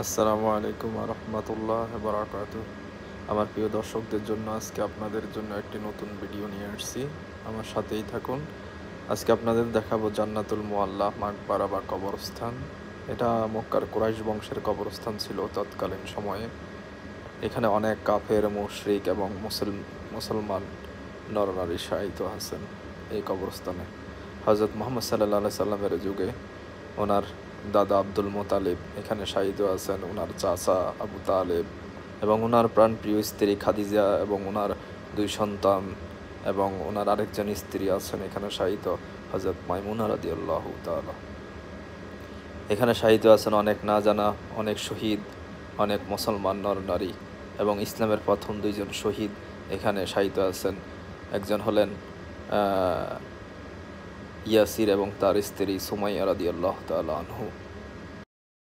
আসসালামু আলাইকুম রহমতুল্লাহ বারাকাতু। আমার প্রিয় দর্শকদের জন্য আজকে আপনাদের জন্য একটি নতুন ভিডিও নিয়ে আসছি। আমার সাথেই থাকুন। আজকে আপনাদের দেখাবো জান্নাতুল মুআল্লা মাকবারা বা কবরস্থান। এটা মক্কার কুরাইশ বংশের কবরস্থান ছিল তৎকালীন সময়ে। এখানে অনেক কাফের, মুশরিক এবং মুসলমান নরনারী শায়িত আছেন এই কবরস্থানে। হযরত মুহাম্মদ সাল্লাল্লাহু আলাইহি সাল্লামের যুগে ওনার দাদা আব্দুল মোতালেব এখানে শায়িত আছেন, ওনার চাচা আবু তালেব এবং ওনার প্রাণপ্রিয় স্ত্রী খাদিজা এবং ওনার 2 সন্তান এবং ওনার আরেকজন স্ত্রী আছেন এখানে শায়িত, হযরত মাইমুনা রাদিয়াল্লাহু তাআলা। এখানে শায়িত আছেন অনেক না জানা, অনেক শহীদ, অনেক মুসলমান নরনারী এবং ইসলামের প্রথম 2 জন শহীদ এখানে শায়িত আছেন। একজন হলেন ইয়াসির এবং তার স্ত্রী সুমাইয়া রাদিয়াল্লাহু তাআলা আনহু।